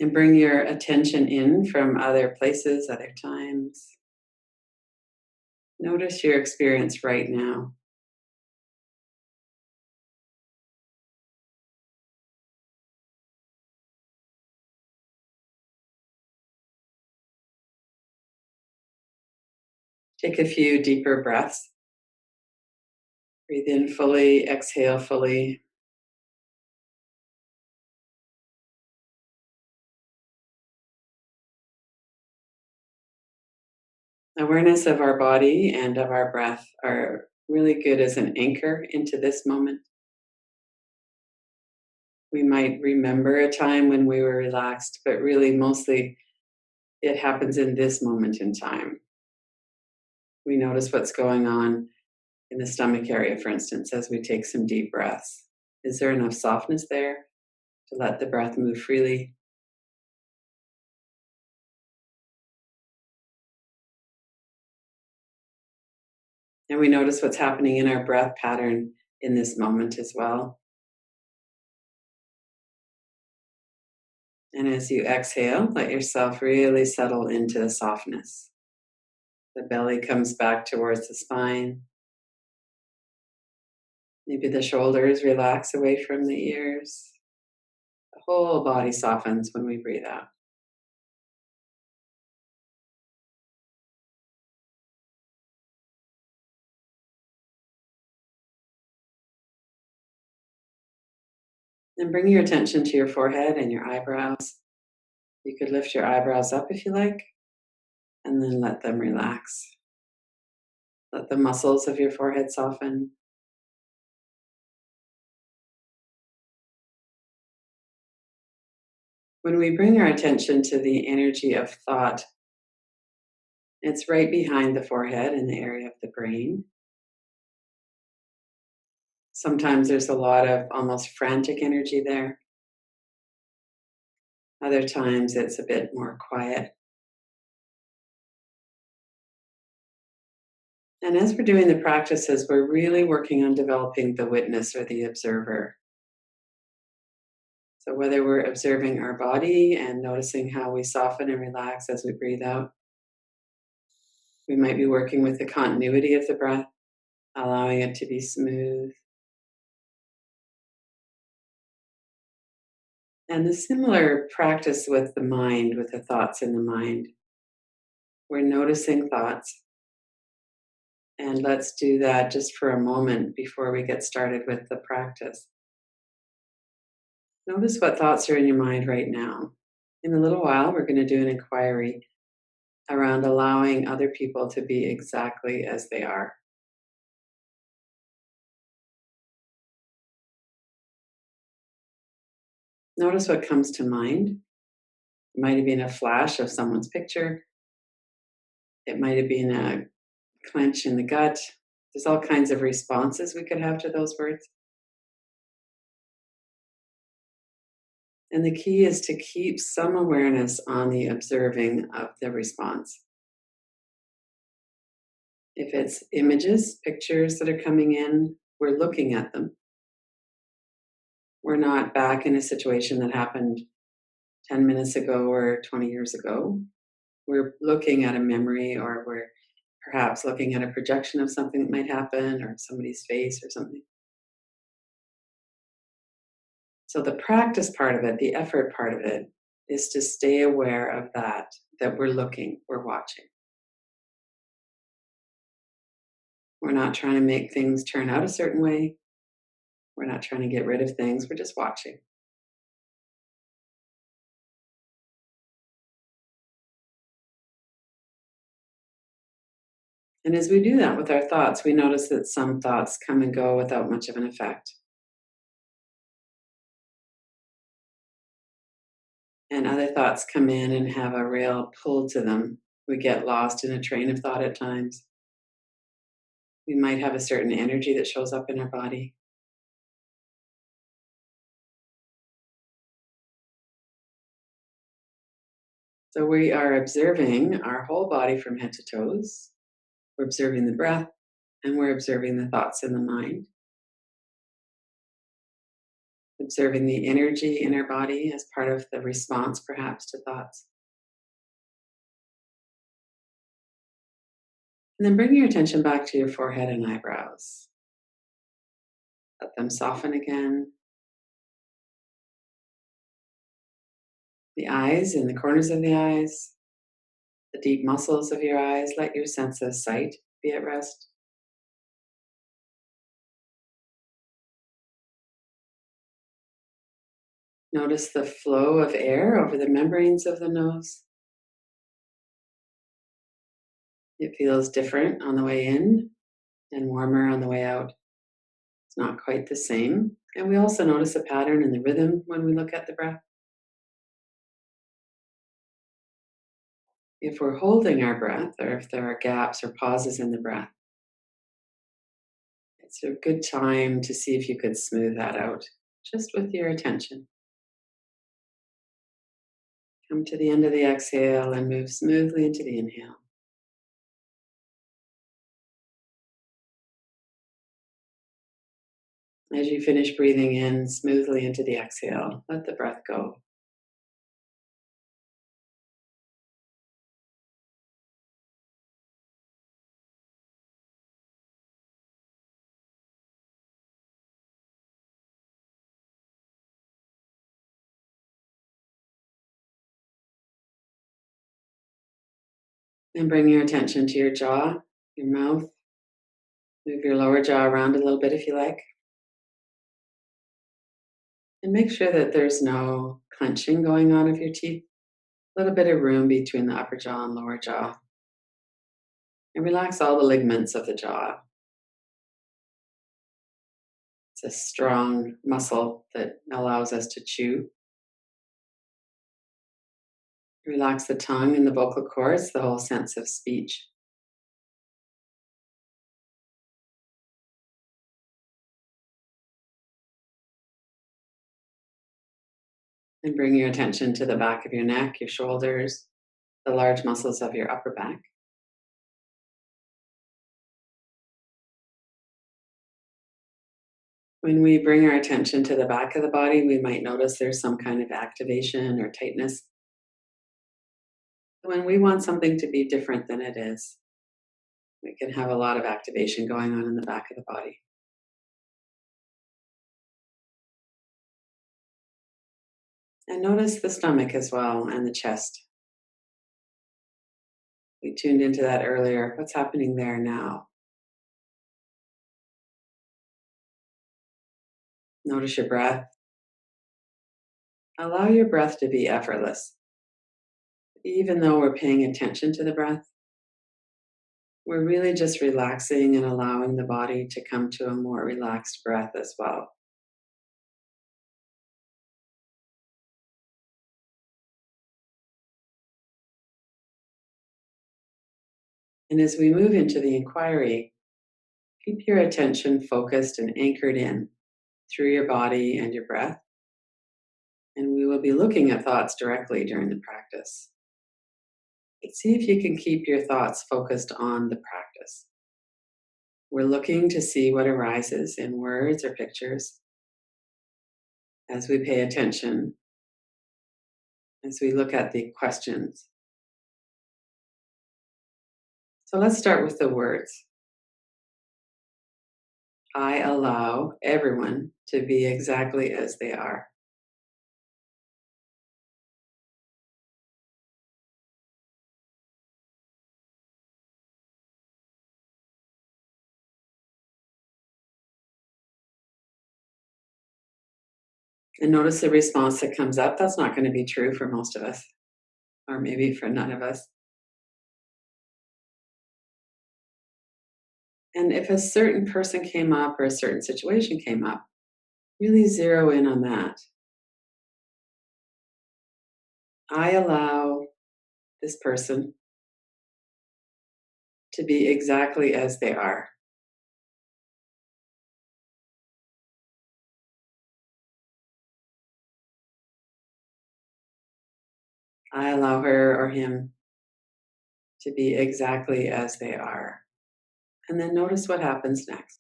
And bring your attention in from other places, other times. Notice your experience right now. Take a few deeper breaths. Breathe in fully, exhale fully. Awareness of our body and of our breath are really good as an anchor into this moment. We might remember a time when we were relaxed, but really mostly it happens in this moment in time. We notice what's going on in the stomach area, for instance, as we take some deep breaths. Is there enough softness there to let the breath move freely? And we notice what's happening in our breath pattern in this moment as well. And as you exhale, let yourself really settle into the softness. The belly comes back towards the spine. Maybe the shoulders relax away from the ears. The whole body softens when we breathe out. And bring your attention to your forehead and your eyebrows. You could lift your eyebrows up if you like, and then let them relax. Let the muscles of your forehead soften. When we bring our attention to the energy of thought, it's right behind the forehead in the area of the brain. Sometimes there's a lot of almost frantic energy there. Other times it's a bit more quiet. And as we're doing the practices, we're really working on developing the witness or the observer. So whether we're observing our body and noticing how we soften and relax as we breathe out, we might be working with the continuity of the breath, allowing it to be smooth. And the similar practice with the mind, with the thoughts in the mind. We're noticing thoughts. And let's do that just for a moment before we get started with the practice. Notice what thoughts are in your mind right now. In a little while, we're going to do an inquiry around allowing other people to be exactly as they are. Notice what comes to mind. It might have been a flash of someone's picture. It might have been a clench in the gut. There's all kinds of responses we could have to those words. And the key is to keep some awareness on the observing of the response. If it's images, pictures that are coming in, we're looking at them. We're not back in a situation that happened 10 minutes ago or 20 years ago. We're looking at a memory, or we're perhaps looking at a projection of something that might happen, or somebody's face or something. So the practice part of it, the effort part of it, is to stay aware of that we're looking, we're watching. We're not trying to make things turn out a certain way. We're not trying to get rid of things. We're just watching. And as we do that with our thoughts, we notice that some thoughts come and go without much of an effect. And other thoughts come in and have a real pull to them. We get lost in a train of thought at times. We might have a certain energy that shows up in our body. So we are observing our whole body from head to toes. We're observing the breath, and we're observing the thoughts in the mind. observing the energy in our body as part of the response, perhaps, to thoughts. And then bring your attention back to your forehead and eyebrows. Let them soften again. The eyes and the corners of the eyes, the deep muscles of your eyes, let your sense of sight be at rest. Notice the flow of air over the membranes of the nose. It feels different on the way in and warmer on the way out. It's not quite the same. And we also notice a pattern in the rhythm when we look at the breath. If we're holding our breath, or if there are gaps or pauses in the breath, it's a good time to see if you could smooth that out just with your attention. Come to the end of the exhale and move smoothly into the inhale. As you finish breathing in smoothly into the exhale, let the breath go. And bring your attention to your jaw, your mouth. Move your lower jaw around a little bit if you like. And make sure that there's no clenching going on of your teeth. A little bit of room between the upper jaw and lower jaw. And relax all the ligaments of the jaw. It's a strong muscle that allows us to chew. Relax the tongue and the vocal cords, the whole sense of speech. And bring your attention to the back of your neck, your shoulders, the large muscles of your upper back. When we bring our attention to the back of the body, we might notice there's some kind of activation or tightness. When we want something to be different than it is, we can have a lot of activation going on in the back of the body. And notice the stomach as well and the chest. We tuned into that earlier. What's happening there now? Notice your breath. Allow your breath to be effortless. Even though we're paying attention to the breath, we're really just relaxing and allowing the body to come to a more relaxed breath as well. And as we move into the inquiry, keep your attention focused and anchored in through your body and your breath. And we will be looking at thoughts directly during the practice. But see if you can keep your thoughts focused on the practice. We're looking to see what arises in words or pictures as we pay attention, as we look at the questions. So let's start with the words. I allow everyone to be exactly as they are. And notice the response that comes up. That's not going to be true for most of us, or maybe for none of us. And if a certain person came up or a certain situation came up, really zero in on that. I allow this person to be exactly as they are. I allow her or him to be exactly as they are. And then notice what happens next.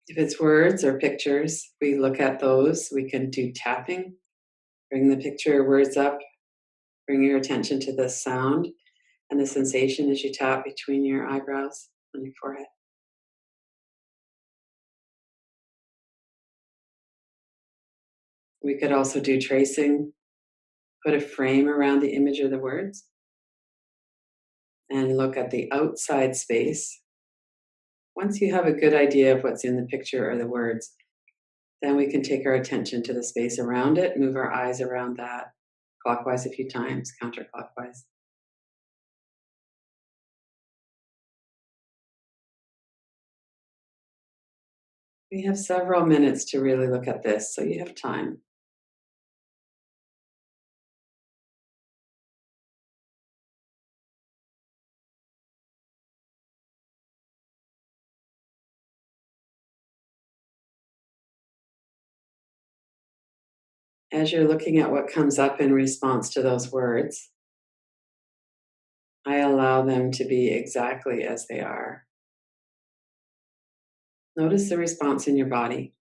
If it's words or pictures, we look at those. We can do tapping, bring the picture or words up, bring your attention to the sound and the sensation as you tap between your eyebrows on your forehead. We could also do tracing, put a frame around the image or the words, and look at the outside space. Once you have a good idea of what's in the picture or the words, then we can take our attention to the space around it, move our eyes around that clockwise a few times, counterclockwise. We have several minutes to really look at this, so you have time. As you're looking at what comes up in response to those words, I allow them to be exactly as they are. Notice the response in your body.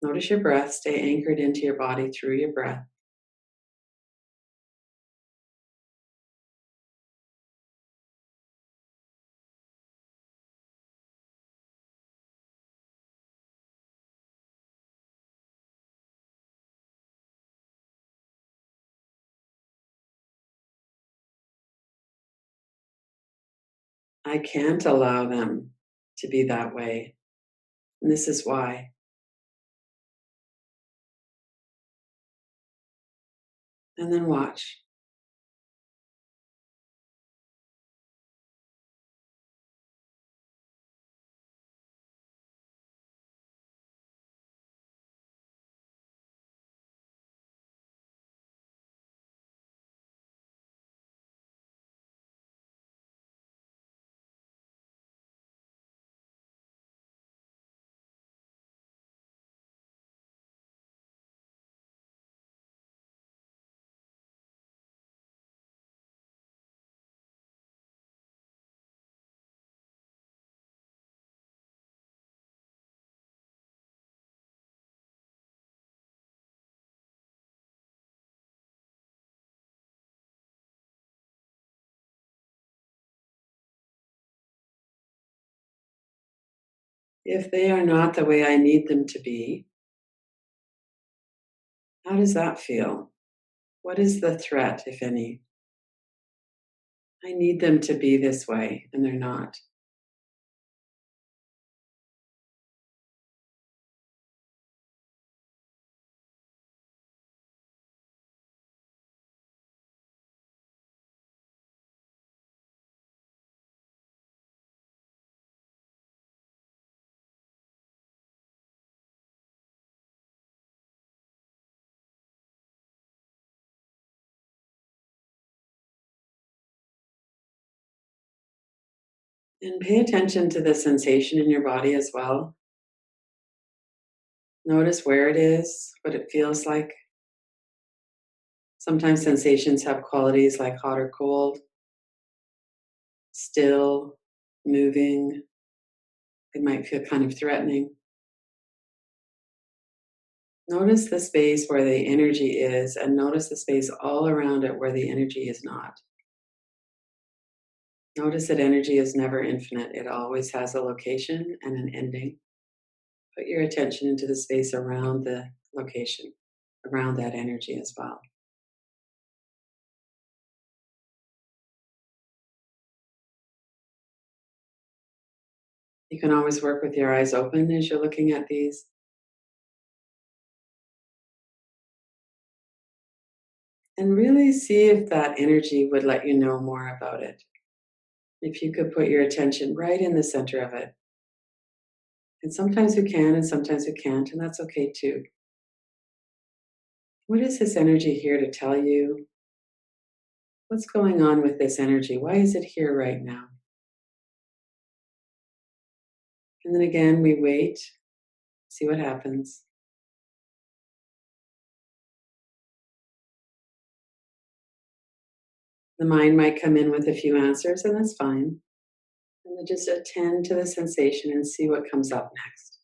Notice your breath. Stay anchored into your body through your breath. I can't allow them to be that way. And this is why. And then watch. If they are not the way I need them to be, how does that feel? What is the threat, if any? I need them to be this way, and they're not. And pay attention to the sensation in your body as well. Notice where it is, what it feels like. Sometimes sensations have qualities like hot or cold, still, moving. It might feel kind of threatening. Notice the space where the energy is, and notice the space all around it where the energy is not. Notice that energy is never infinite, it always has a location and an ending. Put your attention into the space around the location, around that energy as well. You can always work with your eyes open as you're looking at these. And really see if that energy would let you know more about it. If you could put your attention right in the center of it. And sometimes we can, and sometimes we can't, and that's okay too. What is this energy here to tell you? What's going on with this energy? Why is it here right now? And then again, we wait, see what happens. The mind might come in with a few answers, and that's fine. And then just attend to the sensation and see what comes up next.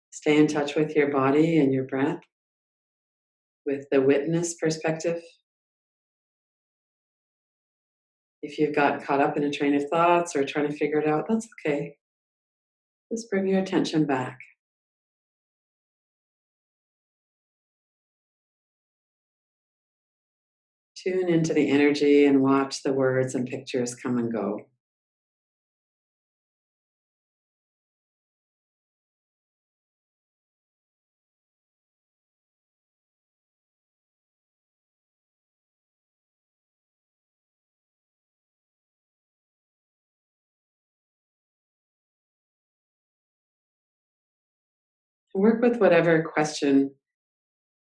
Stay in touch with your body and your breath, with the witness perspective. If you've got caught up in a train of thoughts or trying to figure it out, that's okay. Just bring your attention back. Tune into the energy and watch the words and pictures come and go. Work with whatever question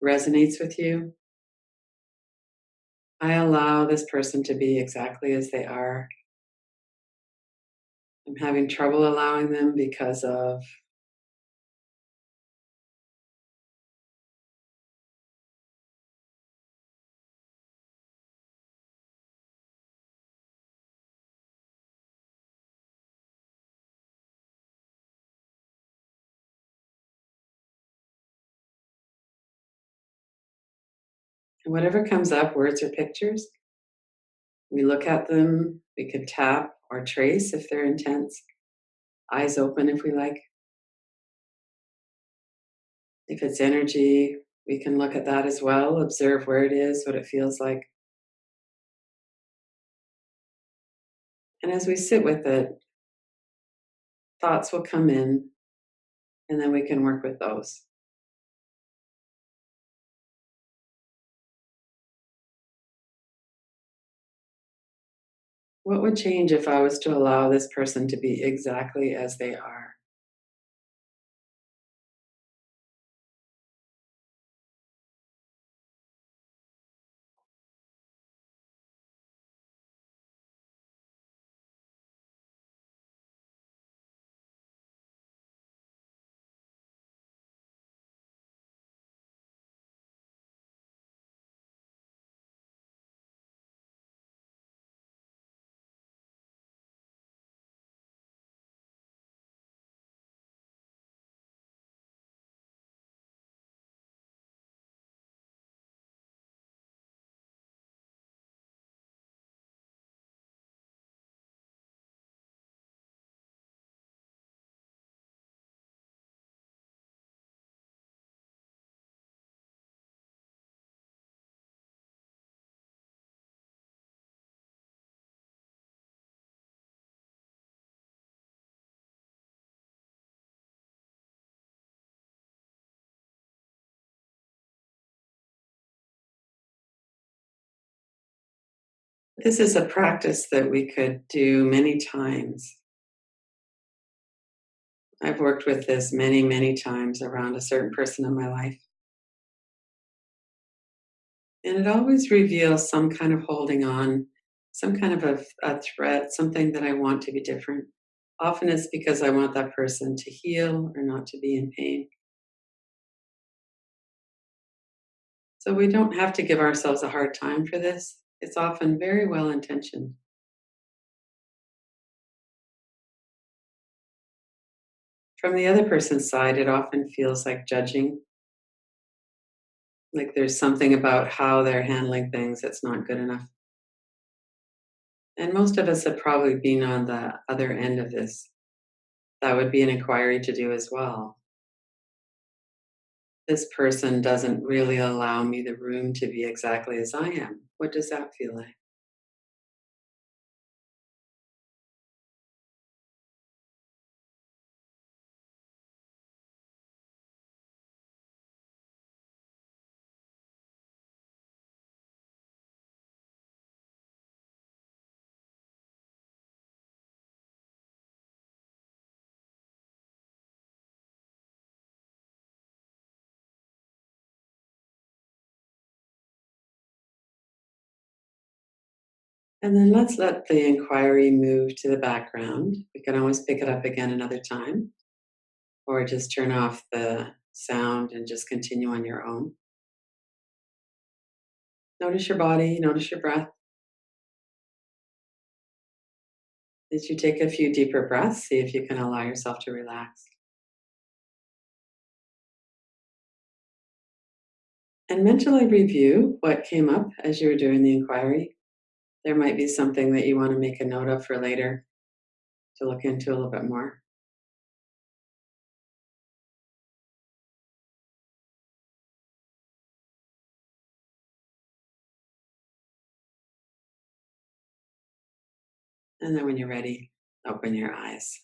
resonates with you. I allow this person to be exactly as they are. I'm having trouble allowing them because of, and whatever comes up, words or pictures, we look at them, we could tap or trace if they're intense, eyes open if we like. If it's energy, we can look at that as well, observe where it is, what it feels like. And as we sit with it, thoughts will come in, and then we can work with those. What would change if I was to allow this person to be exactly as they are? This is a practice that we could do many times. I've worked with this many, many times around a certain person in my life. And it always reveals some kind of holding on, some kind of a threat, something that I want to be different. Often it's because I want that person to heal or not to be in pain. So we don't have to give ourselves a hard time for this. It's often very well intentioned. From the other person's side, it often feels like judging, like there's something about how they're handling things that's not good enough. And most of us have probably been on the other end of this. That would be an inquiry to do as well. This person doesn't really allow me the room to be exactly as I am. What does that feel like? And then let's let the inquiry move to the background. We can always pick it up again another time, or just turn off the sound and just continue on your own. Notice your body, notice your breath. As you take a few deeper breaths, see if you can allow yourself to relax. And mentally review what came up as you were doing the inquiry. There might be something that you want to make a note of for later to look into a little bit more. And then when you're ready, open your eyes.